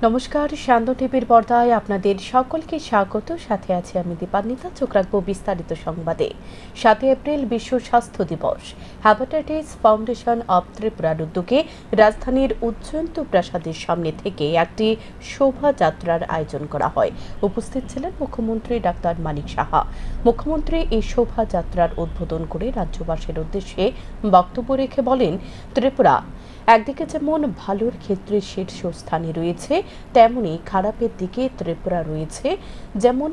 নমস্কার, শান্ত টিভির পর্দায় আপনাদের সকলকে স্বাগত। সাথে আছে আমি দীপান্বিতা। চোখ রাখবো বিস্তারিত সংবাদে। 7 এপ্রিল বিশ্ব স্বাস্থ্য দিবস। হেপাটাইটিস ফাউন্ডেশন অব ত্রিপুরার উদ্যোগে রাজধানীর উজ্জয়ন্ত প্রাসাদের সামনে থেকে একটি শোভাযাত্রার আয়োজন করা হয়। উপস্থিত ছিলেন মুখ্যমন্ত্রী ডাক্তার মানিক সাহা। মুখ্যমন্ত্রী এই শোভাযাত্রার উদ্বোধন করে রাজ্যবাসীর উদ্দেশ্যে বক্তব্য রেখে বলেন, ত্রিপুরা একদিকে যেমন ভালোর ক্ষেত্রে শীর্ষস্থানে রয়েছে, তেমনি খারাপের দিকে ত্রিপুরা রয়েছে। যেমন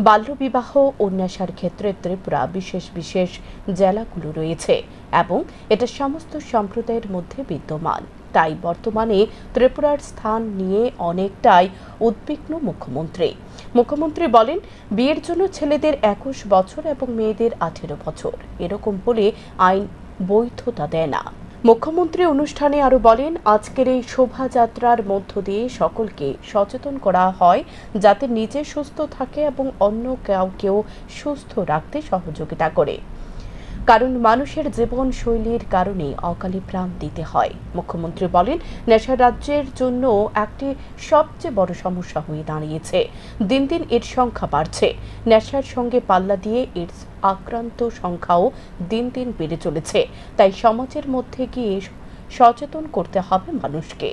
বাল্যবিবাহ ও নেশার ক্ষেত্রে ত্রিপুরা বিশেষ বিশেষ জেলাগুলো রয়েছে এবং এটা সমস্ত সম্প্রদায়ের মধ্যে বিদ্যমান। তাই বর্তমানে ত্রিপুরার স্থান নিয়ে অনেকটাই উদ্বিগ্ন মুখ্যমন্ত্রী বলেন, বিয়ের জন্য ছেলেদের 21 বছর এবং মেয়েদের 18 বছর এরকম হলে আইন বৈধতা দেয় না। মুখ্যমন্ত্রী অনুষ্ঠানে আরো বলেন, আজকের এই শোভাযাত্রার মধ্য দিয়ে সকলকে সচেতন করা হয় যাতে নিজে সুস্থ থাকে এবং অন্য কাউকেও সুস্থ রাখতে সহযোগিতা করে, কারণ মানুষের জীবনশৈলীর কারণে অকালে প্রাণ দিতে হয়। মুখ্যমন্ত্রী বলেন, নেশা রাজ্যের জন্য একটি সবচেয়ে বড় সমস্যা হয়ে দাঁড়িয়েছে। দিন দিন এর সংখ্যা বাড়ছে। নেশার সঙ্গে পাল্লা দিয়ে এর আক্রান্ত সংখ্যাও দিন দিন বেড়ে চলেছে। তাই সমাজের মধ্যে গিয়ে সচেতন করতে হবে মানুষকে,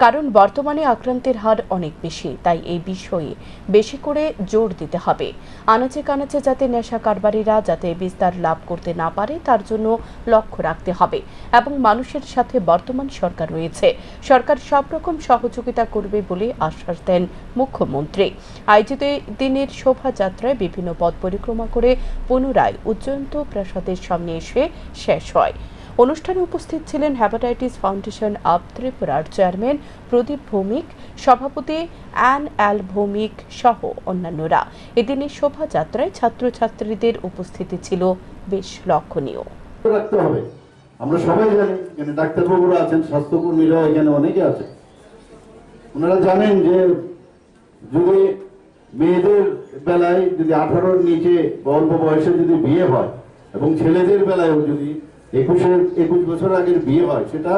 কারণ বর্তমানে আক্রান্তের হার অনেক বেশি। তাই এই বিষয়ে বেশি করে জোর দিতে হবে। আনাচে কানাচে যাতে নেশা কারবারিরা যাতে বিস্তার লাভ করতে না পারে তার জন্য লক্ষ্য রাখতে হবে এবং মানুষের সাথে বর্তমান সরকার রয়েছে। সরকার সব রকম সহযোগিতা করবে বলে আশ্বাস দেন মুখ্যমন্ত্রী। আয়োজিত দিনের শোভাযাত্রায় বিভিন্ন পথ পরিক্রমা করে পুনরায় উজ্জয়ন্ত প্রাসাদের সামনে এসে শেষ হয়। অনুষ্ঠানে উপস্থিত ছিলেন হেপাটাইটিস ফাউন্ডেশন অব ত্রিপুরার চেয়ারম্যান প্রদীপ ভৌমিক, সভাপতি এল ভৌমিক সহ অন্যান্যরা। এদিনের শোভাযাত্রায় ছাত্রছাত্রীদের উপস্থিতি ছিল বেশ লক্ষণীয়। আমরা সবাই জানি, এখানে ডাক্তারবাবুরা আছেন, স্বাস্থ্যকর্মীরা এখানে অনেকে আছে। ওনারা জানেন যে যদি মেয়েদের বেলায় যদি 18-র নিচে অল্প বয়সে যদি বিয়ে হয় এবং ছেলেদের বেলায়ও যদি 21 বছর আগের বিয়ে হয়, সেটা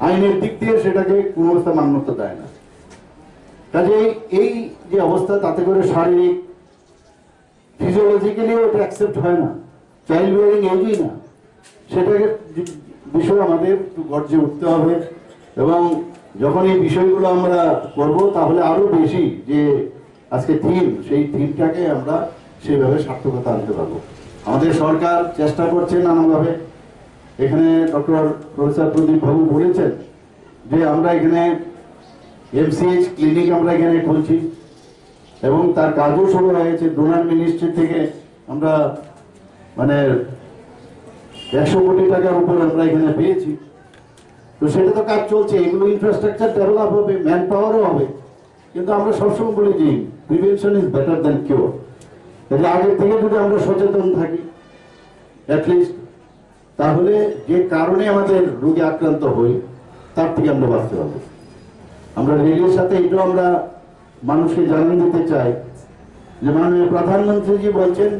আইনের দিক দিয়ে সেটাকে কোন অবস্থা মান্যতা দেয় না। কাজে এই যে অবস্থা, তাতে করে শারীরিক ফিজিওলজিক্যালি ওটা অ্যাকসেপ্ট হয় না, চাইল্ড বিয়ারিং এজই না। সেটাকে বিষয় আমাদের গর্জে উঠতে হবে এবং যখন এই বিষয়গুলো আমরা করব তাহলে আরো বেশি যে আজকে থিম, সেই থিমটাকে আমরা সেইভাবে সার্থকতা আনতে পারবো। আমাদের সরকার চেষ্টা করছে নানাভাবে। এখানে ডক্টর প্রফেসর প্রদীপ বাবু বলেছেন যে আমরা এখানে এমসিএইচ ক্লিনিক আমরা এখানে খুলছি এবং তার কাজও শুরু হয়েছে। ডোনার মিনিস্ট্রি থেকে আমরা 100 কোটি টাকার উপর আমরা এখানে পেয়েছি। তো সেটা তো কাজ চলছে। এগুলো ইনফ্রাস্ট্রাকচার ডেভেলপ হবে, ম্যান পাওয়ারও হবে। কিন্তু আমরা সবসময় বলি যে prevention is better than cure. তাহলে আগের থেকে যদি আমরা সচেতন থাকি অ্যাটলিস্ট, তাহলে যে কারণে আমাদের রোগে আক্রান্ত হই তার থেকে আমরা বাঁচতে পারবো। আমরা রেডিওর সাথে এটাও আমরা মানুষকে জানিয়ে দিতে চাই যে মাননীয় প্রধানমন্ত্রীজি বলছেন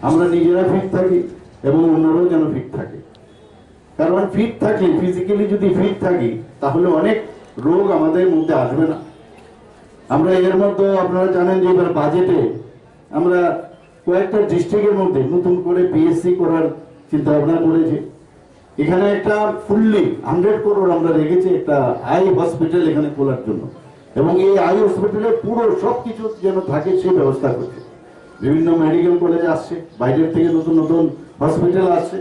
আমরা নিজেরা ফিট থাকি এবং অন্যরাও যেন ফিট থাকে। কারণ ফিট থাকি, ফিজিক্যালি যদি ফিট থাকি তাহলে অনেক রোগ আমাদের মধ্যে আসবে না। আমরা এর মধ্যে আপনারা জানেন যে এবার বাজেটে আমরা কয়েকটা ডিস্ট্রিক্টের মধ্যে নতুন করে পিএসসি করার চিন্তা ভাবনা করেছি। এখানে একটা ফুললি 100 করোড় আমরা রেখেছি একটা আই হসপিটাল এখানে খোলার জন্য, এবং এই আই হসপিটালে পুরো সবকিছু যেন থাকে সেই ব্যবস্থা করছে। বিভিন্ন মেডিকেল কলেজ আসছে, বাইরের থেকে নতুন নতুন হসপিটাল আসছে,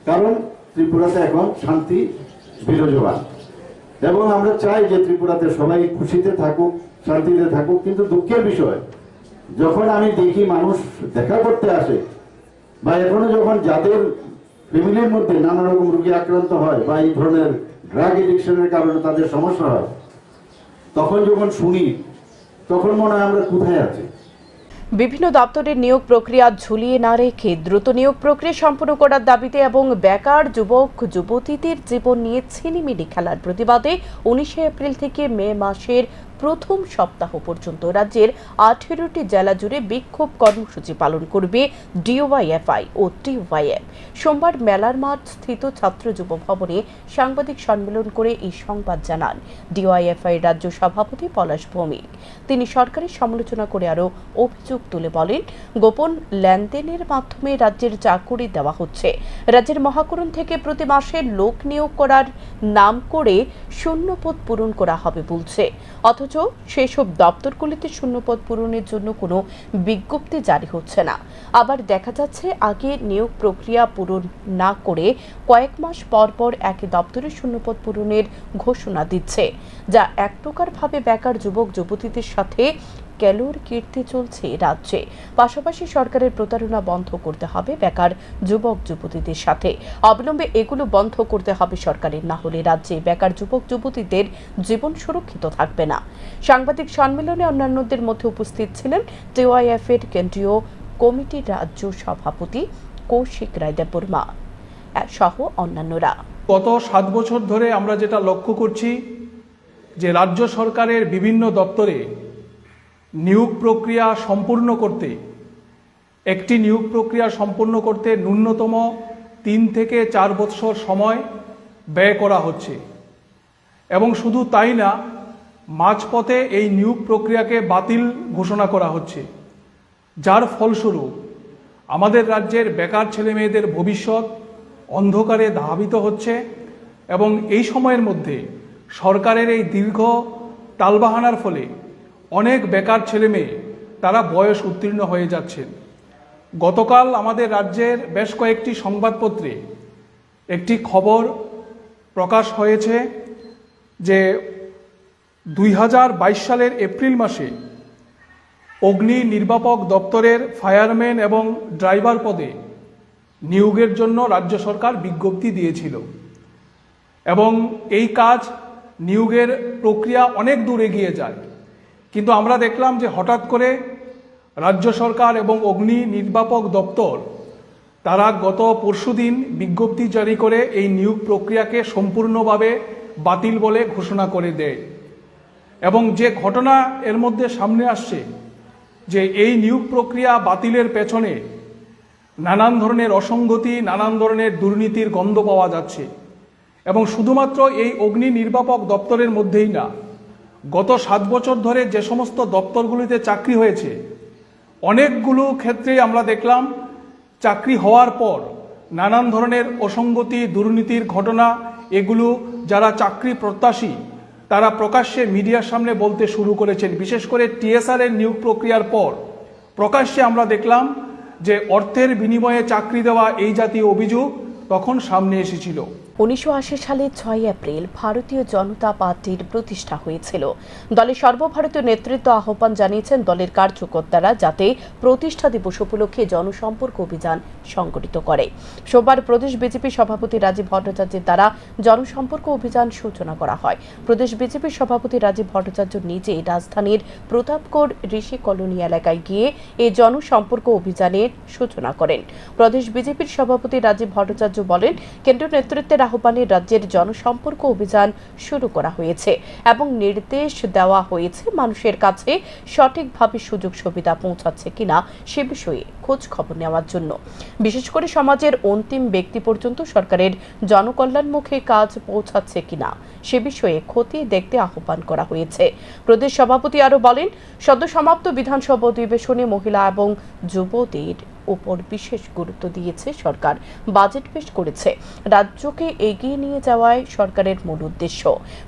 কারণ ত্রিপুরাতে এখন শান্তি বিরাজমান এবং আমরা চাই যে ত্রিপুরাতে সবাই খুশিতে থাকুক, শান্তিতে থাকুক। কিন্তু দুঃখের বিষয়, যখন আমি দেখি মানুষ দেখা করতে আসে বা এখনো যখন যাদের ফ্যামিলির মধ্যে নানা রকম রোগে আক্রান্ত হয় বা এই ধরনের ড্রাগ এডিকশনের কারণে তাদের সমস্যা হয়, তখন যখন শুনি তখন মনে হয় আমরা কোথায় আছি। বিভিন্ন দপ্তরের নিয়োগ প্রক্রিয়া ঝুলিয়ে না রেখে দ্রুত নিয়োগ প্রক্রিয়া সম্পন্ন করার দাবিতে এবং বেকার যুবক যুবতীদের জীবন নিয়ে ছিনিমিনি খেলার প্রতিবাদে 19 এপ্রিল থেকে মে মাসের প্রথম সপ্তাহ পর্যন্ত রাজ্যের 18টি জেলা জুড়ে বিক্ষোভ কর্মসূচি পালন করবে ডিওয়াইএফআই ও টিওয়াইএম। সোমবার মেলার মাঠ স্থিত ছাত্র যুব ভবনে সাংবাদিক সম্মেলন করে এই সংবাদ জানান ডিওয়াইএফআই রাজ্য সভাপতি পলাশ ভৌমিক। তিনি সরকারের সমালোচনা করে আরও অভিযোগ তুলে বলেন, গোপন লেনদেনের মাধ্যমে রাজ্যের চাকুরি দেওয়া হচ্ছে। রাজ্যের মহাকরণ থেকে প্রতি মাসে লোক নিয়োগ করার নাম করে শূন্যপদ পূরণ করা হবে বলছে, অথচ সেসব দপ্তরগুলিতে শূন্যপদ পূরণের জন্য কোনো বিজ্ঞপ্তি জারি হচ্ছে না। আবার দেখা যাচ্ছে আগে নিয়োগ প্রক্রিয়া পূরণ না করে কয়েক মাস পর পর একই দপ্তরে শূন্যপদ পূরণের ঘোষণা দিচ্ছে, যা এক প্রকারভাবে বেকার যুবক যুবতীদের সাথে কেলোর কীর্তি চলছে রাজ্যে। পাশাপাশি সরকারের প্রতারণা বন্ধ করতে হবে বেকার যুবক যুবতীদের সাথে। অবিলম্বে এগুলো বন্ধ করতে হবে সরকারের, না হলে রাজ্যে বেকার যুবক যুবতীদের জীবন সুরক্ষিত থাকবে না। সাংবাদিক সম্মেলনে অন্যান্যদের মধ্যে উপস্থিত ছিলেন টিওয়াইএফ এর কেন্দ্রীয় কমিটির রাজ্য সভাপতি কৌশিক রায়দেববর্মা সহ অন্যান্যরা। গত 7 বছর ধরে আমরা যেটা লক্ষ্য করছি যে রাজ্য সরকারের বিভিন্ন দপ্তরে নিয়োগ প্রক্রিয়া সম্পূর্ণ করতে ন্যূনতম 3 থেকে 4 বছর সময় ব্যয় করা হচ্ছে। এবং শুধু তাই না, মাঝপথে এই নিয়োগ প্রক্রিয়াকে বাতিল ঘোষণা করা হচ্ছে, যার ফলস্বরূপ আমাদের রাজ্যের বেকার ছেলেমেয়েদের ভবিষ্যৎ অন্ধকারে ধাবিত হচ্ছে। এবং এই সময়ের মধ্যে সরকারের এই দীর্ঘ টালবাহানার ফলে অনেক বেকার ছেলেমেয়ে তারা বয়স উত্তীর্ণ হয়ে যাচ্ছেন। গতকাল আমাদের রাজ্যের বেশ কয়েকটি সংবাদপত্রে একটি খবর প্রকাশ হয়েছে যে 2022 সালের এপ্রিল মাসে অগ্নি নির্বাপক দপ্তরের ফায়ারম্যান এবং ড্রাইভার পদে নিয়োগের জন্য রাজ্য সরকার বিজ্ঞপ্তি দিয়েছিল এবং এই কাজ নিয়োগের প্রক্রিয়া অনেক দূর এগিয়ে যায়। কিন্তু আমরা দেখলাম যে হঠাৎ করে রাজ্য সরকার এবং অগ্নি নির্বাপক দপ্তর তারা গত পরশুদিন বিজ্ঞপ্তি জারি করে এই নিয়োগ প্রক্রিয়াকে সম্পূর্ণভাবে বাতিল বলে ঘোষণা করে দেয়। এবং যে ঘটনা এর মধ্যে সামনে আসছে যে এই নিয়োগ প্রক্রিয়া বাতিলের পেছনে নানান ধরনের অসঙ্গতি, নানান ধরনের দুর্নীতির গন্ধ পাওয়া যাচ্ছে। এবং শুধুমাত্র এই অগ্নি নির্বাপক দপ্তরের মধ্যেই না, গত 7 বছর ধরে যে সমস্ত দপ্তরগুলিতে চাকরি হয়েছে অনেকগুলো ক্ষেত্রে আমরা দেখলাম চাকরি হওয়ার পর নানান ধরনের অসঙ্গতি, দুর্নীতির ঘটনা, এগুলো যারা চাকরি প্রত্যাশী তারা প্রকাশ্যে মিডিয়ার সামনে বলতে শুরু করেছেন। বিশেষ করে টিএসআর এর নিয়োগ প্রক্রিয়ার পর প্রকাশ্যে আমরা দেখলাম যে অর্থের বিনিময়ে চাকরি দেওয়া এই জাতীয় অভিযোগ তখন সামনে এসেছিল। 1980 সালের 6 এপ্রিল ভারতীয় জনতা পার্টির প্রতিষ্ঠা হয়েছিল। দলের সর্বভারতীয় নেতৃত্ব আহ্বান জানিয়েছেন দলের কার্যকর্তারা যাতে প্রতিষ্ঠা দিবস উপলক্ষে জনসম্পর্ক অভিযান সংগঠিত করে। সোমবার প্রদেশ বিজেপি সভাপতি রাজীব ভট্টাচার্যের দ্বারা জনসম্পর্ক অভিযান সূচনা করা হয়। প্রদেশ বিজেপির সভাপতি রাজীব ভট্টাচার্য নিজে রাজধানীর প্রতাপগড় ঋষি কলোনি এলাকায় গিয়ে এই জনসম্পর্ক অভিযানের সূচনা করেন। প্রদেশ বিজেপির সভাপতি রাজীব ভট্টাচার্য বলেন, কেন্দ্রীয় নেতৃত্বের আহ্বানে রাজ্যের জনসম্পর্ক অভিযান শুরু করা হয়েছে এবং নির্দেশ দেওয়া হয়েছে মানুষের কাছে সঠিকভাবে সুযোগ সুবিধা পৌঁছাচ্ছে কিনা সে বিষয়ে খোঁজ খবর নেওয়ার জন্য। বিশেষ করে সমাজের অন্তিম ব্যক্তি পর্যন্ত সরকারের জনকল্যাণমুখী কাজ পৌঁছাচ্ছে কিনা সে বিষয়ে খতিয়ে দেখতে আহ্বান করা হয়েছে। প্রদেশ সভাপতি আরও বলেন, সদ্য সমাপ্ত বিধানসভা অধিবেশনে মহিলা এবং যুবদের উপর বিশেষ গুরুত্ব দিয়েছে সরকার। বাজেট পেশ করেছে। রাজ্যকে এগিয়ে নিয়ে যাওয়াই সরকারের মূল উদ্দেশ্য।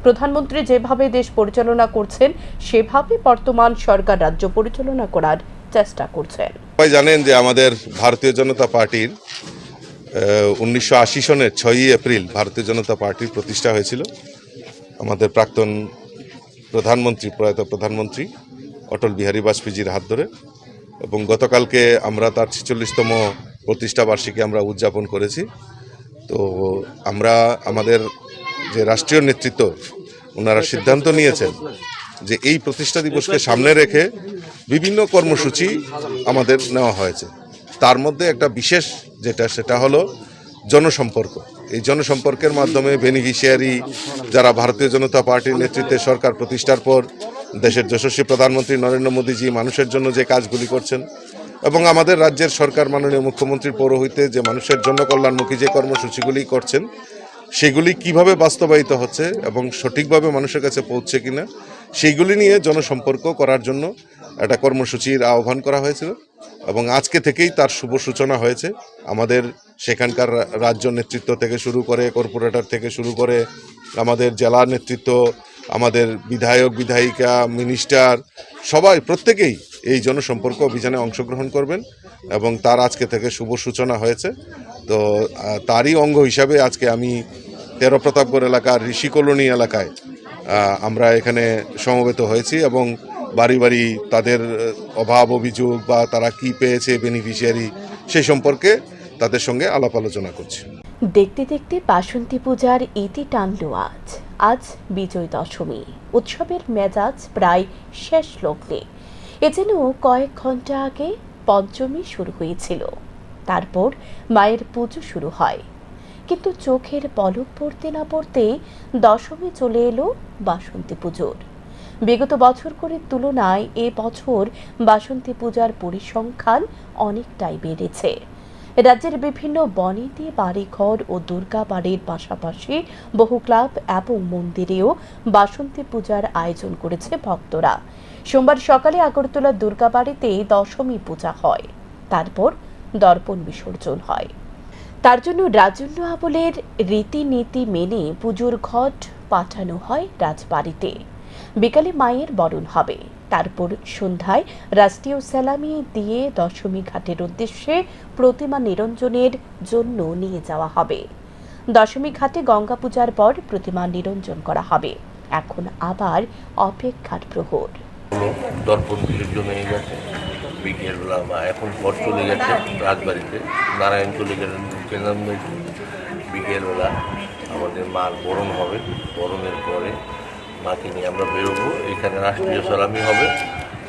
প্রধানমন্ত্রী যেভাবে দেশ পরিচালনা করছেন সেভাবে বর্তমান সরকার রাজ্য পরিচালনা করার চেষ্টা করছেন। সবাই জানেন যে আমাদের ভারতীয় জনতা পার্টির 1980 সনের 6 এপ্রিল ভারতীয় জনতা পার্টির প্রতিষ্ঠা হয়েছিল আমাদের প্রাক্তন প্রধানমন্ত্রী, প্রয়াত প্রধানমন্ত্রী অটল বিহারী বাজপেয়ীজির হাত ধরে। এবং গতকালকে আমরা তার 46তম প্রতিষ্ঠা বার্ষিকী আমরা উদযাপন করেছি। তো আমরা আমাদের যে রাষ্ট্রীয় নেতৃত্ব ওনারা সিদ্ধান্ত নিয়েছেন যে এই প্রতিষ্ঠা দিবসকে সামনে রেখে বিভিন্ন কর্মসূচি আমাদের নেওয়া হয়েছে। তার মধ্যে একটা বিশেষ সেটা হলো জনসম্পর্ক। এই জনসম্পর্কের মাধ্যমে বেনিফিশিয়ারি যারা ভারতীয় জনতা পার্টির নেতৃত্বে সরকার প্রতিষ্ঠার পর দেশের যশস্বী প্রধানমন্ত্রী নরেন্দ্র মোদীজি মানুষের জন্য যে কাজগুলি করছেন এবং আমাদের রাজ্যের সরকার মাননীয় মুখ্যমন্ত্রীর পৌরোহিত্যে যে মানুষের জন্য কল্যাণমুখী যে কর্মসূচিগুলি করছেন সেগুলি কিভাবে বাস্তবায়িত হচ্ছে এবং সঠিকভাবে মানুষের কাছে পৌঁছছে কিনা সেইগুলি নিয়ে জনসম্পর্ক করার জন্য একটা কর্মসূচির আহ্বান করা হয়েছিল এবং আজকে থেকেই তার শুভ সূচনা হয়েছে। আমাদের সেখানকার রাজ্য নেতৃত্ব থেকে শুরু করে কর্পোরেটর থেকে শুরু করে আমাদের জেলা নেতৃত্ব, আমাদের বিধায়ক বিধায়িকা, মিনিস্টার সবাই প্রত্যেকেই এই জনসম্পর্ক অভিযানে অংশগ্রহণ করবেন এবং তার আজকে থেকে শুভ সূচনা হয়েছে। তো তারই অঙ্গ হিসাবে আজকে আমি তেরো প্রতাপগড় এলাকার ঋষি কলোনি এলাকায় আমরা এখানে সমবেত হয়েছি এবং বাড়ি বাড়ি তাদের অভাব অভিযোগ বা তারা কি পেয়েছে বেনিফিশিয়ারি সেই সম্পর্কে তাদের সঙ্গে আলাপ আলোচনা করছি। দেখতে দেখতে বাসন্তী পূজার ইতি টানল আজ বিজয় দশমী। উৎসবের মেজাজ প্রায় শেষ লগ্নে। এ যেন কয়েক ঘন্টা আগে পঞ্চমী শুরু হয়েছিল, তারপর মায়ের পুজো শুরু হয়, কিন্তু চোখের পলক পড়তে না পড়তেই দশমী চলে এলো বাসন্তী পুজোর। বিগত বছর করে তুলনায় এ বছর বাসন্তী পূজার পরিসংখ্যান অনেকটাই বেড়েছে। রাজ্যের বিভিন্ন বনেদি বাড়িঘর ও দুর্গা বাড়ির পাশাপাশি বহু ক্লাব এবং মন্দিরেও বাসন্তী পূজার আয়োজন করেছে ভক্তরা। সোমবার সকালে আগরতলা দুর্গা বাড়িতে দশমী পূজা হয়, তারপর দর্পণ বিসর্জন হয়। তার জন্য রাজন্য আমলের রীতিনীতি মেনে পুজোর ঘট পাঠানো হয় রাজবাড়িতে। বিকালে মায়ের বরণ হবে, তারপর সন্ধ্যায় রাষ্ট্রীয় সালামি দিয়ে দশমী ঘাটের উদ্দেশ্যে প্রতিমা নিরঞ্জনের জন্য নিয়ে যাওয়া হবে। দশমী ঘাটে গঙ্গা পূজার পর প্রতিমা নিরঞ্জন করা হবে। এখন আবার অপেক্ষার প্রহর। দর্পণ বিসর্জন হয়ে গেছে বিকেলবেলা, বা এখন পর চলে গেছে রাজবাড়িতে, নারায়ণ চলে গেলেন কেন্দ্রমন্ত্রী। বিকেলবেলা আমাদের মার বরণ হবে, বরণের পরে মাকে নিয়ে আমরা বেরোবো, এখানে রাষ্ট্রীয় সালামি হবে।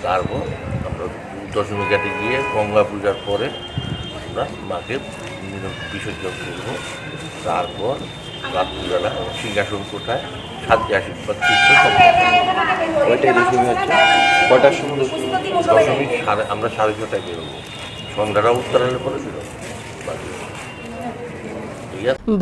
তারপর আমরা দশমী ঘাটে গিয়ে গঙ্গা পূজার পরে আমরা মাকে বিসর্জন করবো। তারপর রাত্রিবেলা সিংহাসন কোঠায় সাথে আশীর্বাদ তীর্থ ওইটাই দশমী হচ্ছে কটার সময় দশমী আমরা 6:30টায় বেরোবো, সন্ধ্যাটা উত্তরায়ণের পরে বেরোবো।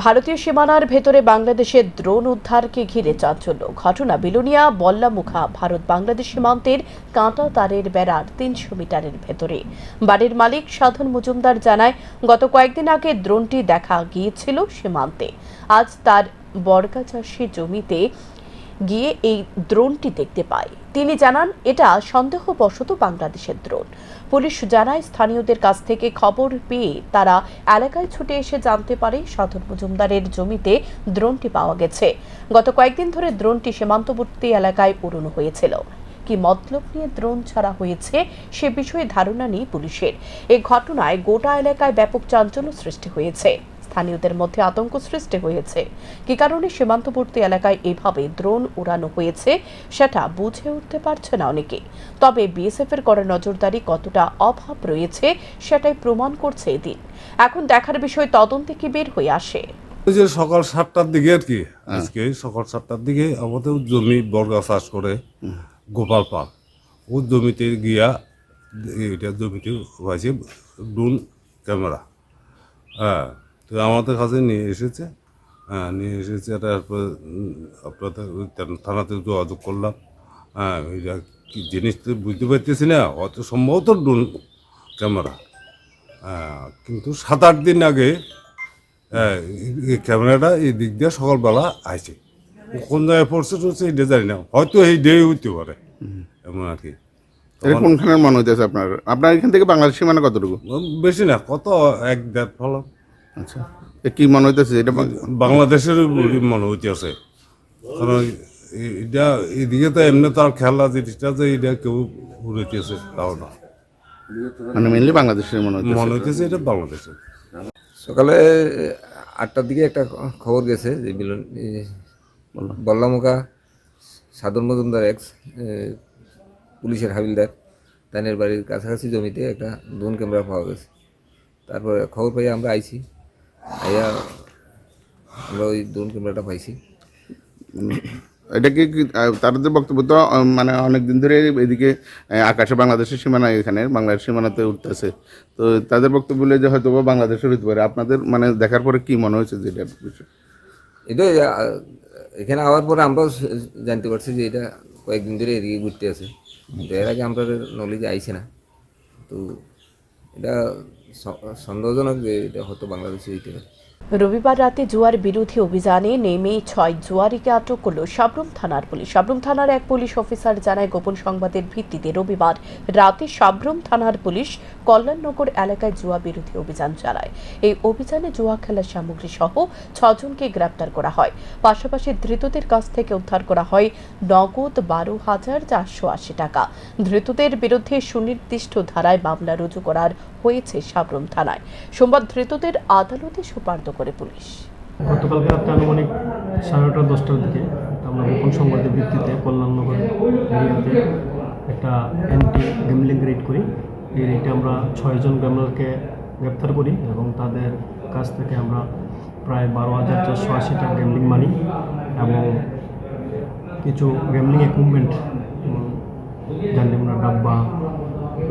ভারতীয় সীমানার ভেতরে বাংলাদেশের ড্রোন উদ্ধারকে ঘিরে চাঞ্চল্য। ঘটনা বিলোনিয়া বল্লামুখা ভারত বাংলাদেশ সীমান্তের কাঁটা তারের বেড়ার 300 মিটারের ভেতরে। বাড়ির মালিক সাধন মজুমদার জানায়, গত কয়েকদিন আগে ড্রোনটি দেখা গিয়েছিল সীমান্তে। আজ তার বর্গাচাষী জমিতে গিয়ে এই ড্রোনটি দেখতে পায়। তিনি জানান, এটা সন্দেহবশত বাংলাদেশের ড্রোন। পুলিশ জানায়, স্থানীয়দের কাছ থেকে খবর পেয়ে তারা এলাকায় ছুটে এসে জানতে পারে সাধন মজুমদারের জমিতে ড্রোনটি পাওয়া গেছে। গত কয়েকদিন ধরে ড্রোনটি সীমান্তবর্তী এলাকায় উড়ানো হয়েছিল। কি মতলব নিয়ে ড্রোন ছাড়া হয়েছে সে বিষয়ে ধারণা নেই পুলিশের। এই ঘটনায় গোটা এলাকায় ব্যাপক চাঞ্চল্য সৃষ্টি হয়েছে। স্থানীয়দের মধ্যে আতঙ্ক সৃষ্টি হয়েছে। কি কারণে সীমান্তবর্তী এলাকায় এভাবে ড্রোন উড়ানো হয়েছে সেটা বুঝে উঠতে পারছে না অনেকে। তবে বিএসএফ এর কড়া নজরদারি কতটা অভাব রয়েছে সেটাই প্রমাণ করছে এদিন। এখন দেখার বিষয় তদন্তে কি বের হয়ে আসে। ওই যে সকাল 7টার দিকে আর কি, আজকে সকাল 7টার দিকে আমাদের জমি বর্গা চাষ করে গোপাল পাল, ও জমিতে গিয়া এটা জমিতে হয়েছে ড্রোন ক্যামেরা। হ্যাঁ, তো আমাদের কাছে নিয়ে এসেছে, তারপর আপনাদের থানাতে যোগাযোগ করলাম। হ্যাঁ, এটা কি জিনিস তো বুঝতে পারতেছি না, অত সম্ভবত ড্রোন ক্যামেরা। কিন্তু 7-8 দিন আগে এই ক্যামেরাটা এই দিক দিয়ে সকালবেলা আসে, কোন জায়গায় পড়ছে টড়ছে এটা জানি না, হয়তো এই ডে হইতে পারে এমন আর কি। কোনখানের মনে হইতেছে আপনার আপনার এখান থেকে বাংলাদেশ সীমানা কতটুকু? বেশি না, কত 1-1.5 ফলক। আচ্ছা, কি মনে হইতেছে এটা বাংলাদেশের মনে হইতেছে, কারণ এটা এদিকে তো এমনি তার খেলা জিনিসটা যে এটা কেউ উড়াইতেছে তাও না, মানে মেনলি বাংলাদেশের মনে হইতেছে এটা বাংলাদেশের। সকালে 8টার দিকে একটা খবর গেছে যে বল্লামুখা সাধন মজুমদার এক্স পুলিশের হাবিলদার তাদের বাড়ির কাছাকাছি জমিতে একটা ড্রোন ক্যামেরা পাওয়া গেছে। তারপরে খবর পাই আমরা আইছি, আইয়া আমরা ওই ড্রোন ক্যামেরাটা পাইছি। এটা কি তাদের বক্তব্য তো মানে অনেক দিন ধরে এদিকে আকাশে বাংলাদেশের সীমানা, এখানে বাংলাদেশ সীমানাতে উঠতেছে, তো তাদের বক্তব্য বলে যে হয়তো বা বাংলাদেশের হইতে পারে। আপনাদের মানে দেখার পরে কি মনে হয়েছে যে এটা বিষয়? এটা এখানে আওয়ার পরে আমরাও জানতে পারছি যে এটা কয়েকদিন ধরে এদিকে ঘুরতে আছে, কিন্তু এর আগে আমরা নলেজে আইছে না। তো এটা সন্দেহজনক যে এটা হয়তো বাংলাদেশে হইতে পারে। রবিবার রাতে জুয়ার বিরোধী অভিযানে নেমে 6 জুয়ারিকে আটক করল সাবরুম থানার পুলিশ। সাবরুম থানার এক পুলিশ অফিসার জানায়, গোপন সংবাদের ভিত্তিতে রবিবার রাতে সাবরুম থানার পুলিশ কল্যাণনগর এলাকায় জুয়া বিরোধী অভিযান চালায়। এই অভিযানে জুয়া খেলার সামগ্রী সহ 6 জনকে গ্রেপ্তার করা হয়। পাশাপাশি ধৃতদের কাছ থেকে উদ্ধার করা হয় নগদ 12,480 টাকা। ধৃতদের বিরুদ্ধে সুনির্দিষ্ট ধারায় মামলা রুজু করার হয়েছে সাবরুম থানায়। সোমবার ধৃতদের আদালতে সোপর্দ করে পুলিশ। গতকালকে রাতে আনুমানিক 9:30-10টার দিকে আমরা গোপন সংবাদের ভিত্তিতে কল্যাণনগর এরিয়াতে একটা অ্যান্টি গ্যামলিং রেড করি। এই রেডে আমরা 6 জন গ্যামলারকে গ্রেপ্তার করি এবং তাদের কাছ থেকে আমরা প্রায় 12,480 টাকা গ্যামলিং মানি এবং কিছু গ্যামলিং ইকুইপমেন্ট, জান্ডিমুন্ডার ডাব্বা,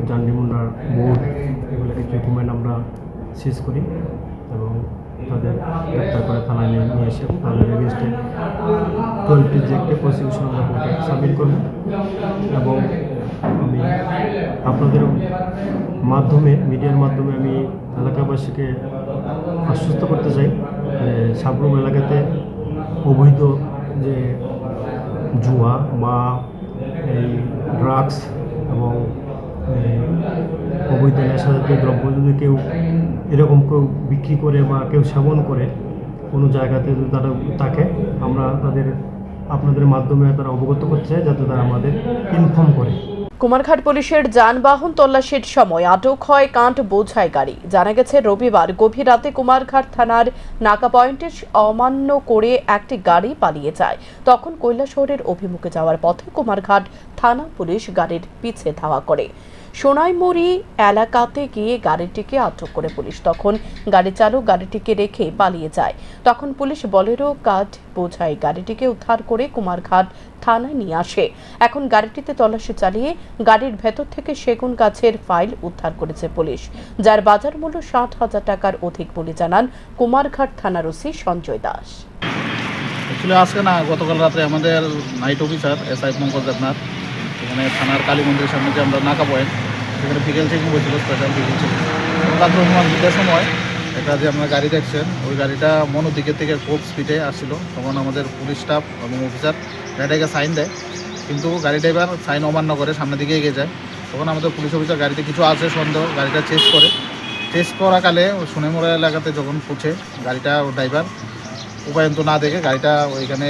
জান্ডিমুন্ডার বোর্ড, এগুলো কিছু ইকুইপমেন্ট আমরা সিজ করি এবং তাদের গ্রেপ্তার করে থানায় নিয়ে এসে তাদের এগেনস্টে 12 যে প্রসিকিউশন আমরা কোর্টে সাবমিট করব। এবং আমি আপনাদের মাধ্যমে, মিডিয়ার মাধ্যমে আমি এলাকাবাসীকে আশ্বস্ত করতে চাই যে সাবরুম এলাকাতে অবৈধ যে জুয়া বা এই ড্রাগস এবং অবৈধ নেশাজাতীয় দ্রব্য যদি কেউ এরকম কেউ বিক্রি করে বা কেউ সেবন করে কোনো জায়গাতে যদি তারা থাকে, আমরা আপনাদের মাধ্যমে তারা অবগত করতে চাই যাতে তারা আমাদের ইনফর্ম করে। কুমারঘাট পুলিশের যানবাহন তল্লাশির সময় আটক হয় কাঠ বোঝাই গাড়ি। জানা গেছে, রবিবার গভীর রাতে কুমারঘাট থানার নাকা পয়েন্টে অমান্য করে একটি গাড়ি পালিয়ে যায়। তখন কৈলাসহরের অভিমুখে যাওয়ার পথে কুমারঘাট থানা পুলিশ গাড়ির পিছে ধাওয়া করে। সোনাইমুড়ি এলাকাতে গিয়ে গাড়িটিকে আটক করে পুলিশ। তখন গাড়ি চালক গাড়িটিকে রেখে পালিয়ে যায়। তখন পুলিশ বলেরো কাঠ বোঝাই গাড়িটিকে উদ্ধার করে কুমারঘাট থানায় নিয়ে আসে। এখন গাড়িটিতে তল্লাশি চালিয়ে গাড়ির ভেতর থেকে সেগুন গাছের ফাইল উদ্ধার করেছে পুলিশ, যার বাজার মূল্য 60,000 টাকার অধিক বলে জানান কুমারঘাট থানার ওসি সঞ্জয় দাস। আজকে না, গতকাল রাত্রে আমাদের night officer SI Pankaj Debnath এখানে থানার কালী মন্দিরের সামনে যে আমরা নাকা পয়েন্ট, সেখানে বিকেল চেকিং হয়েছিল, স্পেশাল বিকেল চেকিং। রাত্রে অনুমান 2টার সময় একটা যে আপনার গাড়ি দেখছেন, ওই গাড়িটা মনো দিকের থেকে খুব স্পিডে আসছিল। তখন আমাদের পুলিশ স্টাফ এবং অফিসার গাড়িটাকে সাইন দেয়, কিন্তু গাড়ি ড্রাইভার সাইন অমান্য করে সামনের দিকে এগিয়ে যায়। তখন আমাদের পুলিশ অফিসার গাড়িতে কিছু আছে সন্দেহ, গাড়িটা চেস করাকালে সোনাইমুড়া এলাকাতে যখন পৌঁছে, গাড়িটা ড্রাইভার উপায়ন্ত না দেখে গাড়িটা ওইখানে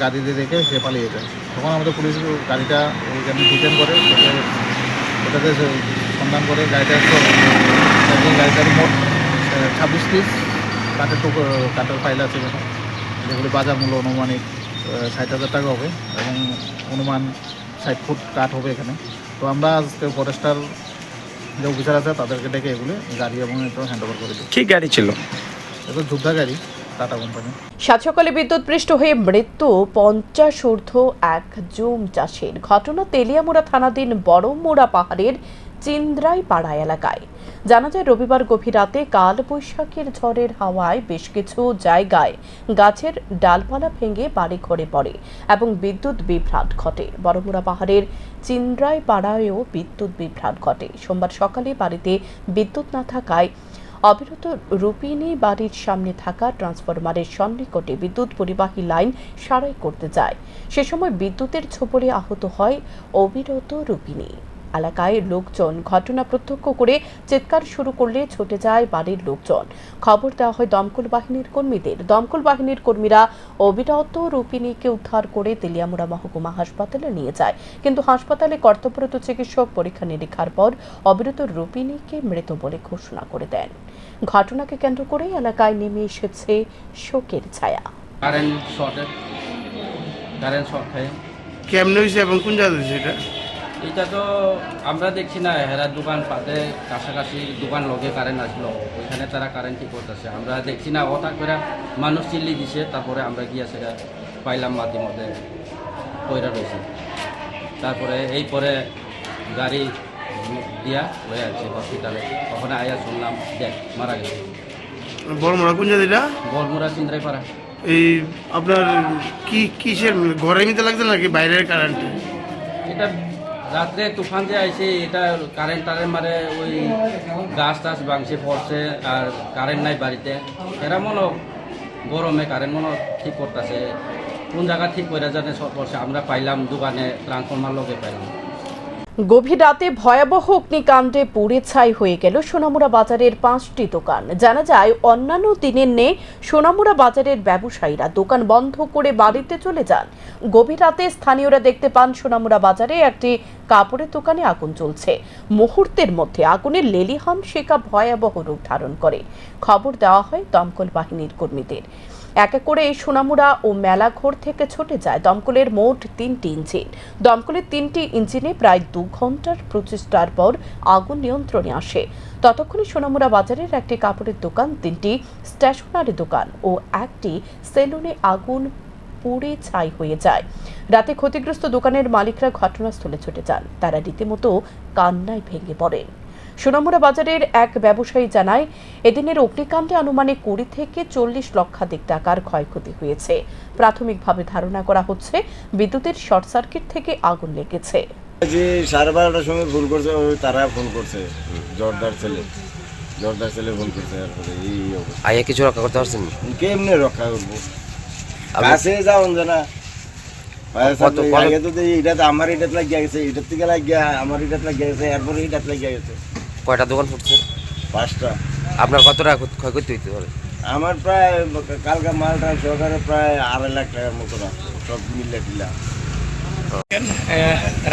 গাড়িতে রেখে সে পালিয়ে যায়। তখন আমাদের পুলিশ গাড়িটা ওইখানে ডিটেন করে, ওটাতে সন্ধান করে গাড়িটার মোট 26 পিস কাঠের ফাইল আছে এখানে, যেগুলি বাজার মূল্য অনুমানিক 60,000 টাকা হবে এবং অনুমান 60 ফুট কাঠ হবে এখানে। তো আমরা আজকে ফরেস্টার যে অফিসার আছে তাদেরকে ডেকে এগুলি গাড়ি এবং এটা হ্যান্ড ওভার করে দিই। কি গাড়ি ছিল? এটা যোদ্ধা গাড়ি, টাটা কোম্পানি। সাত সকালে বিদ্যুৎপৃষ্ট হয়ে মৃত্যু 50 ঊর্ধ্ব এক জুম চাষের। ঘটনা তেলিয়ামুড়া থানাধীন বড়মুড়া পাহাড়ের চিন্দ্রাইপাড়া এলাকায়। জানা যায়, রবিবার গভীর রাতে কাল বৈশাখীর ঝড়ের হাওয়ায় বেশ কিছু জায়গায় গাছের ডালপালা ভেঙে বাড়ি ঘরে পড়ে এবং বিদ্যুৎ বিভ্রাট ঘটে। বড়মুড়া পাহাড়ের চিন্দ্রাইপাড়ায়ও বিদ্যুৎ বিভ্রাট ঘটে। সোমবার সকালে বাড়িতে বিদ্যুৎ না থাকায় অবিরত রূপিণী বাড়ির সামনে থাকা ট্রান্সফরমারের সন্নিকটে বিদ্যুৎ পরিবাহী লাইন সারাই করতে যায়। সে সময় বিদ্যুতের ছোবলে আহত হয় অবিরত রূপিণী। এলাকায় লোকজন ঘটনা প্রত্যক্ষ করে চিৎকার শুরু করলে ছুটে যায় বাড়ির লোকজন। খবর দেওয়া হয় দমকল বাহিনীর কর্মীদের। দমকল বাহিনীর কর্মীরা অবিরত রূপিণীকে উদ্ধার করে তেলিয়ামুড়া মহকুমা হাসপাতালে নিয়ে যায়, কিন্তু হাসপাতালে কর্তব্যরত চিকিৎসক পরীক্ষা নিরীক্ষার পর অবিরত রূপিণীকে মৃত বলে ঘোষণা করে দেন। ঘটনাকে কেন্দ্র করে এলাকায় নেমে এসেছে শোকের ছায়া। কারেন্ট শর্ট খায়। কেমনে হয়েছে এবং কোন জায়গা হয়েছে এটা? এটা তো আমরা দেখছি না, হেরা দোকান পাতে কাছাকাছি দোকান লগে কারেন্ট আসলো, ওইখানে তারা কারেন্ট ঠিক করতেছে। আমরা দেখছি না, হঠাৎ করে মানুষ চিল্লি দিছে, তারপরে আমরা গিয়ে সেটা পাইলাম মাটির মধ্যে পয়রা রয়েছে। তারপরে এই পরে গাড়ি দিয়া হয়ে আছে হসপিটালে, ওখানে আয়া শুনলাম দেখ মারা গেছে। বড়মরা কোন জায়গাটা? বলমুরা চিন্দ্রাইপাড়া। এই আপনার কি কিসের ঘরে নিতে লাগছে নাকি বাইরের কারেন্টে? এটা রাত্রে তুফান যে আইছে, এটা কারেন্ট টারেন্ট মারে, ওই গাছ টাছ ভাঙছে পড়ছে, আর কারেন্ট নাই বাড়িতে। এরা মনে গরমে কারেন্ট মনে ঠিক করতেছে, কোন জায়গা ঠিক করে জানে সব পড়ছে। আমরা পাইলাম দোকানে ট্রান্সফরমার লগে পাইলাম। গভীর রাতে ভয়াবহ অগ্নিকাণ্ডে পুড়ে ছাই হয়ে গেল সোনামুড়া বাজারের 5টি দোকান। জানা যায় অন্যান্য দিনের ন্যায় সোনামুড়া বাজারের ব্যবসায়ীরা দোকান বন্ধ করে বাড়িতে চলে যান। গভীর রাতে স্থানীয়রা দেখতে পান সোনামুড়া বাজারে একটি কাপড়ের দোকানে আগুন জ্বলছে। মুহূর্তের মধ্যে আগুনের লেলিহান শিখা ভয়াবহ রূপ ধারণ করে। খবর দেওয়া হয় দমকল বাহিনীর কর্মীদের। এক এক করে সোনামুড়া ও মেলাঘর থেকে ছুটে যায় দমকলের মোট 3টি ইঞ্জিন। দমকলের 3টি ইঞ্জিনে প্রায় 2 ঘন্টার প্রচেষ্টার পর আগুন নিয়ন্ত্রণে আসে। ততক্ষণে সোনামুড়া বাজারের একটি কাপড়ের দোকান, 3টি স্টেশনারি দোকান ও একটি সেলুনে আগুন পুড়ে ছাই হয়ে যায়। রাতে ক্ষতিগ্রস্ত দোকানের মালিকরা ঘটনাস্থলে ছুটে যান। তারা রীতিমতো কান্নায় ভেঙে পড়েন। সোনামুড়া বাজারের এক ব্যবসায়ী জানায়, এদিনের অগ্নিকাণ্ডে আনুমানিক 20 থেকে 40 লক্ষাধিক টাকার ক্ষয়ক্ষতি হয়েছে। প্রাথমিকভাবে ধারণা করা হচ্ছে বিদ্যুতের শর্ট সার্কিট থেকে আগুন লেগেছে। যে 12:30টার সময় ফোন করছে, তারা ফোন করছে, জোরদার ছেলে ফোন করছে। তারপরে এই আইয়া কিছু রক্ষা করতে পারছেন? কেমনে রক্ষা করবো, কাছে যাওন জানা আগে তো এটা তো আমার এটাতে লাগিয়ে গেছে, এটার থেকে লাগিয়ে আমার এটাতে লাগিয়ে গেছে, এরপরে এটাতে লাগিয়ে গেছে। কয়টা দোকান ফুটছে? 5টা। আপনার কত টাকা ক্ষয়ক্ষতি হইতে পারে? আমার প্রায় কালকা মালটা সহকারে প্রায় 2.5 লাখ টাকার মতো আছে, সব মিলে টিলা।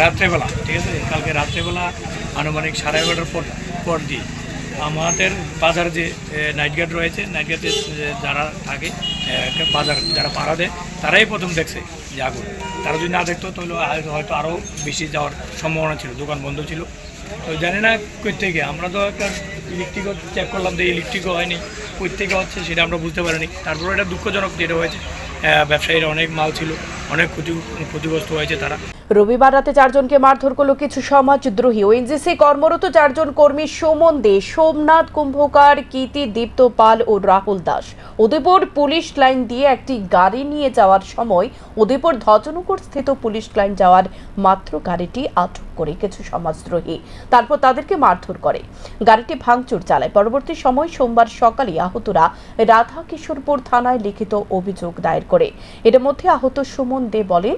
রাত্রেবেলা, ঠিক আছে, কালকে রাত্রেবেলা আনুমানিক 11:30 পর দিয়ে আমাদের বাজারে যে নাইট গার্ড রয়েছে, নাইট গার্ডে যারা থাকে বাজার যারা পাড়া দেয়, তারাই প্রথম দেখছে যে আগুন। তারা যদি না দেখতো তাহলে হয়তো আরও বেশি যাওয়ার সম্ভাবনা ছিল, দোকান বন্ধ ছিল। তো জানি না কই থেকে, আমরা তো একটা ইলেকট্রিকও চেক করলাম, যে ইলেকট্রিকও হয়নি, কই থেকে হচ্ছে সেটা আমরা বুঝতে পারিনি। তারপরে এটা দুঃখজনক যেটা হয়েছে, ব্যবসায়ীরা অনেক মাল ছিল, অনেক ক্ষতিগ্রস্ত হয়েছে তারা। রবিবার রাতে 4 জনকে মারধর করল কিছু সমাজদ্রোহী। ওএনজিসি কর্মরত 4 জন কর্মী সুমন দে, সোমনাথ কুম্ভকার, কীর্তি দীপ্ত পাল ও রাহুল দাস উদয়পুর পুলিশ লাইন দিয়ে একটি গাড়ি নিয়ে যাওয়ার সময় উদয়পুর ধ্বজনগর স্থিত পুলিশ লাইন যাওয়ার মাত্র গাড়িটি আটক করে কিছু সমাজদ্রোহী তারপর তাদেরকে মারধর করে। গাড়িটি ভাঙচুর চালায়। পরবর্তী সময় সোমবার সকালে আহতরা রাধা কিশোরপুর থানায় লিখিত অভিযোগ দায়ের করে। এর মধ্যে আহত সুমন দে বলেন,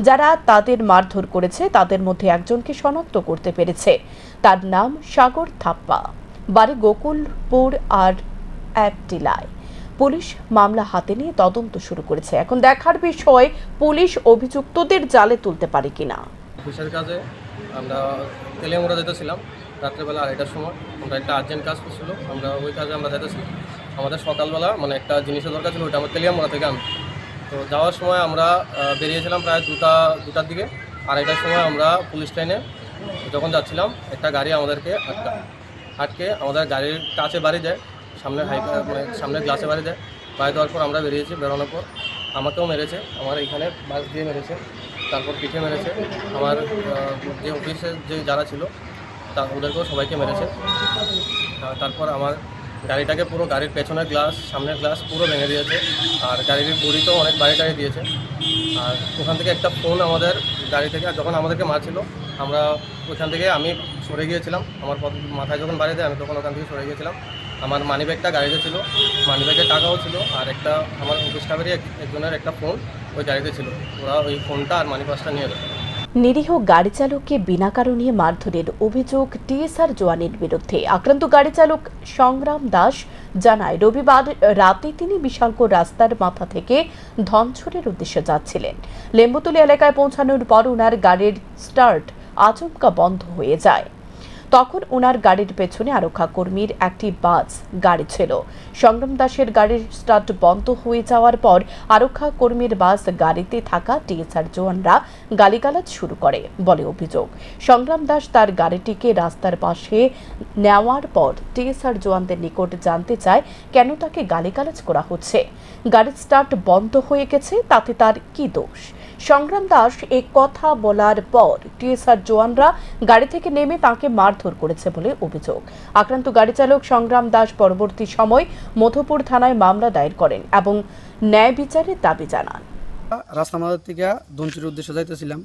যারা তাদের মারধর করেছে তাদের মধ্যে একজনকে শনাক্ত করতে পেরেছে। তার নাম সাগর থাপ্পা, বাড়ি গোকুলপুর আর অ্যাপটিলায়। পুলিশ মামলা হাতে নিয়ে তদন্ত শুরু করেছে। এখন দেখার বিষয় পুলিশ অভিযুক্তদের জালে তুলতে পারে কিনা। অফিসের কাজে আমরা তেলিয়ামুড়া যেতেছিলাম রাত্রেবেলা 2:30টার সময়। আমরা একটা আর্জেন্ট কাজ করছিল, আমরা ওই কাজে আমরা যেতেছিলাম। আমাদের সকালবেলা মানে একটা জিনিসের দরকার ছিল, ওইটা আমরা তেলিয়ামুড়া থেকে আনবো। তো যাওয়ার সময় আমরা বেরিয়েছিলাম প্রায় 2টার দিকে। 2:30টার সময় আমরা পুলিশ লাইনে যখন যাচ্ছিলাম, একটা গাড়ি আমাদেরকে আটকে আমাদের গাড়ির কাছে বাড়ি দেয়, সামনে গ্লাসে বাড়ি দেয়। বাড়ি দেওয়ার পর আমরা বেরিয়েছি। বেরোনোর পর আমাকেও মেরেছে, আমার এইখানে বাস দিয়ে মেরেছে, তারপর পিঠে মেরেছে। আমার যে অফিসে যে যারা ছিল ওদেরকেও সবাইকে মেরেছে। তারপর আমার গাড়িটাকে পুরো, গাড়ির পেছনের গ্লাস, সামনের গ্লাস পুরো ভেঙে দিয়েছে। আর গাড়ির গুড়িতেও অনেক বাড়ি দিয়েছে। আর ওখান থেকে একটা ফোন আমাদের গাড়ি থেকে, যখন আমাদেরকে মারছিল আমরা ওখান থেকে আমি সরে গিয়েছিলাম। আমার মাথায় যখন বাড়ি দেয় আমি তখন ওখান থেকে সরে গিয়েছিলাম। আমার মানি ব্যাগটা গাড়িতে ছিল, মানি ব্যাগের টাকাও ছিল, আর একটা আমার অফিস স্টাফেরই একজনের একটা ফোন ওই গাড়িতে ছিল। ওরা ওই ফোনটা আর মানি পার্সটা নিয়ে দেয়। নিরীহ গাড়ি চালককে বিনা কারণে মারধরের অভিযোগ টিএসআর জওয়ানের বিরুদ্ধে। আক্রান্ত গাড়ি চালক সংগ্রাম দাস জানায়, রবিবার রাতে তিনি বিশালপুর রাস্তার মাথা থেকে ধনছড়ের উদ্দেশ্যে যাচ্ছিলেন। লেম্বুতলী এলাকায় পৌঁছানোর পর ওনার গাড়ির স্টার্ট আচমকা বন্ধ হয়ে যায়। তখন ওনার গাড়ির পেছনে আরক্ষা কর্মীর একটি বাস গাড়ি ছিল। সংগ্রাম দাসের গাড়ির স্টার্ট বন্ধ হয়ে যাওয়ার পর আরক্ষা কর্মীর বাস গাড়িতে থাকা টিএসআর জওয়ানরা গালিগালাজ শুরু করে বলে অভিযোগ। সংগ্রাম দাস তার গাড়িটিকে রাস্তার পাশে নেওয়ার পর টিএসআর জওয়ানদের নিকট জানতে চায় কেন তাকে গালিগালাজ করা হচ্ছে। গাড়ির স্টার্ট বন্ধ হয়ে গেছে, তাতে তার কি দোষ? সংগ্রাম দাস এই কথা বলার পর টিএসআর জওয়ানরা গাড়ি থেকে নেমে তাকে মারধর করেছে বলে অভিযোগ। আক্রান্ত গাড়ি চালক সংগ্রাম দাস পরবর্তী সময় মধুপুর থানায় মামলা দায়ের করেন এবং ন্যায় বিচারের দাবি জানান। রাস্তা মাদার থেকে দঞ্চির উদ্দেশ্যে যাইতেছিলাম,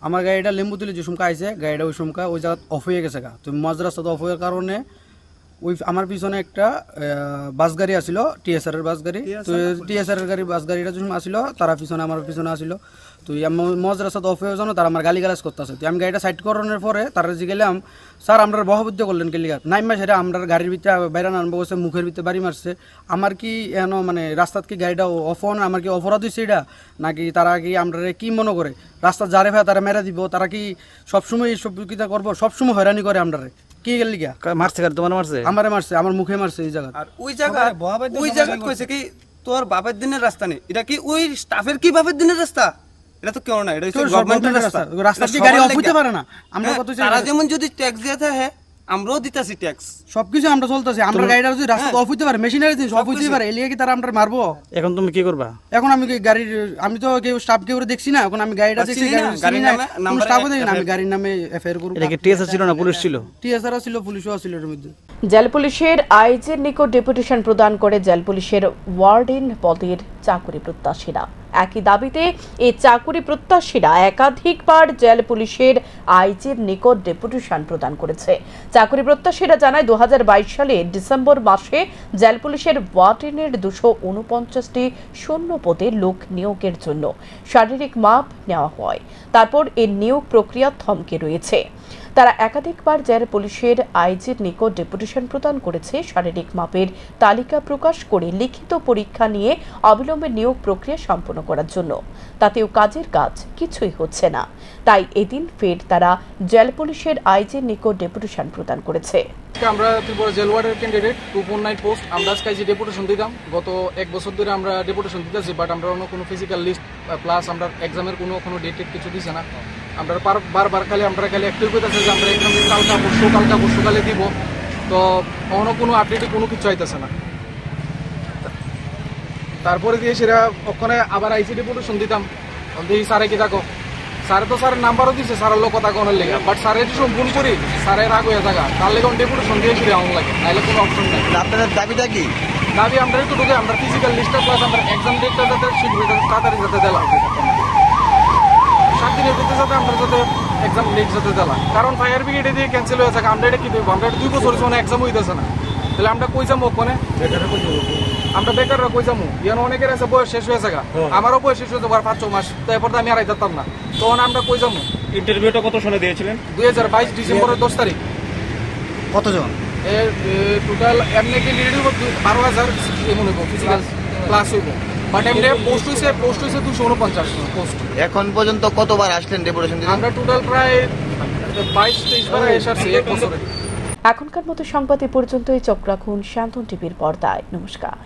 আমার গাড়িটা লেম্বুতুলি যে সমকা আইছে, গাড়িটা ওই সমকা ওই জায়গা অফ হয়ে গেছে গা। তো মাঝ রাস্তাতে অফ হওয়ার কারণে ওই আমার পিছনে একটা বাস গাড়ি আসিল, টিএসআর এর বাস গাড়ি। তো টিএসআর এর গাড়ি বাস গাড়িটা যখন আসিল, তারা পিছনে আমার পিছনে আসিল। তো মজ রাস্তাতে অফ হয়ে যানো, তারা আমার গালিগালাজ করতেছে। তো আমি গাড়িটা সাইড করানোর পরে তারা যে গেলাম, স্যার আমরা বহাবুদ্ধ করলেন কেলিগার নাইমা সেটা আমরা গাড়ির ভিতরে বাইরে আনবো বসে মুখের ভিতরে বাড়ি মারছে। আমার কি এন মানে রাস্তাত কি গাড়িটা অফ হন, আমার কি অপরাধ হয়েছে এটা, নাকি তারা কি আমরা কি মনে করে রাস্তা যারে ভাই তারা মেরা দিব? তারা কি সবসময় এইসব কিতা করবো? সবসময় হয়রানি করে আমরা কি গেলি মারছে তোমার মারছে? আমারে মারছে, আমার মুখে মারছে এই জায়গা। আর ওই জায়গা কইছে কি তোর বাপের দিনের রাস্তা নেই, এটা কি ওই স্টাফের কি বাপের দিনের রাস্তা? এটা তো কেউ না, এটা হচ্ছে গভর্নমেন্টের রাস্তা। রাস্তা কি গাড়ি অফ হইতে পারে না? আমরা কত তারা যেমন যদি ট্যাক্স দিতে হয় আমরাও দিতেছি ট্যাক্স, সবকিছু আমরা চলতেছি। আমরা গাড়িটা যদি রাস্তা অফ হইতে পারে, মেশিনারি জিনিস অফ হইতে পারে, এলিয়ে কি তারা আমরা মারবো? এখন তুমি কি করবা? এখন আমি গাড়ির, আমি তো কেউ স্টাফ কেউ দেখছি না, এখন আমি গাড়িটা দেখছি, গাড়ির নামে স্টাফও দেখি না, আমি গাড়ির নামে এফআইআর করব। এটা কি টিএসআর ছিল না পুলিশ ছিল? টিএসআর ছিল, পুলিশও ছিল এর মধ্যে। জেল পুলিশের আইজির নিকট ডেপুটেশন প্রদান করে জেল পুলিশের ওয়ার্ডেন পদের চাকরি প্রত্যাশীরা। একই দাবিতে এই চাকরি প্রত্যাশীরা একাধিকবার জেল পুলিশের আইজির নিকট ডেপুটেশন প্রদান করেছে। চাকরি প্রত্যাশীরা জানায় 2022 সালে ডিসেম্বর মাসে জেল পুলিশের ওয়ার্ডেনের 249টি শূন্য পদে লোক নিয়োগের জন্য শারীরিক মাপ নেওয়া হয়। তারপর এই নিয়োগ প্রক্রিয়া থমকে রয়েছে। তারা একাধিকবার জেল পুলিশের আইজির নিকট ডেপুটেশন প্রদান করেছে শারীরিক মাপের তালিকা প্রকাশ করে লিখিত পরীক্ষা নিয়ে অবিলম্বে নিয়োগ প্রক্রিয়া সম্পন্ন করার জন্য। তাতেও কাজের কাজ কিছুই হচ্ছে না। তাই এদিন ফের তারা জেল পুলিশের আইজির নিকট ডেপুটেশন প্রদান করেছে। আমরা ত্রিপুরা জেল ওয়ার্ডের ক্যান্ডিডেট 249 পোস্ট। আমরা আজকে ডেপুটেশন দিতাম, গত 1 বছর ধরে আমরা ডেপুটেশন দিতেছি, বাট আমরা অন্য কোনো ফিজিক্যাল লিস্ট প্লাস আমরা এক্সামের কোনো ডেট কিছু দিছে না। আমরা বারবার খালি অ্যাক্টিভ করতেছে যে আমরা এক্সাম কালকা পরশুকালে দিব, তো অন্য কোনো আপডেটে কোনো কিছু আইতেছে না। তারপরে দিয়ে সেটা ওখানে আবার আইসি ডেপুটেশন দিতাম, দেখি স্যারে কি থাকো, স্যারে তো স্যারের নাম্বারও দিচ্ছে স্যারের লোক কথা কোনের লেগে, বাট স্যারের যে ফোন করি স্যারের রাগ হয়ে থাকা, তার লেগে ডেপুটেশন দিয়ে সেটা আমার লাগে, নাহলে কোনো অপশন নেই। আপনাদের দাবিটা কি? দাবি আমরা একটু ঢুকে আমরা ফিজিক্যাল লিস্টটা প্লাস আমরা এক্সাম ডেটটা যাতে তাড়াতাড়ি যাতে দেওয়া 7 দিনের ভিতরে যাতে আমরা যাতে এক্সাম ডেট যাতে দেওয়া, কারণ ফায়ার ব্রিগেডে দিয়ে ক্যান্সেল হয়ে থাকে। আমরা এটা কি দেবো? আমরা 2 বছর সময় এক্সাম হইতেছে না, তাহলে আমরা কই যাবো? ওখানে আমরা বেকাররা কই যাবো? ইয়ান অনেকের আছে বয়স শেষ হয়ে থাকে, আমারও বয়স শেষ হয়ে যাবো 5-6 মাস, তো এরপর আমি আর যেতাম না, তখন আমরা কই যাবো? ইন্টারভিউটা কত সালে দিয়েছিলেন? 2022 ডিসেম্বরের 10 তারিখ। কতজন? টোটাল এমনি কি রেডি 12,000 এমন হইব, ফিজিক্যাল ক্লাস হইব, বাট এমনি পোস্ট হইছে 249 পোস্ট। এখন পর্যন্ত কতবার আসলেন ডেপুটেশন দিতে? আমরা টোটাল প্রায় 22-23 বার এসেছি 1 বছরে। এখনকার মতো সংবাদ এ পর্যন্তই। চোখ রাখুন শান্তন টিভির পর্দায়। নমস্কার।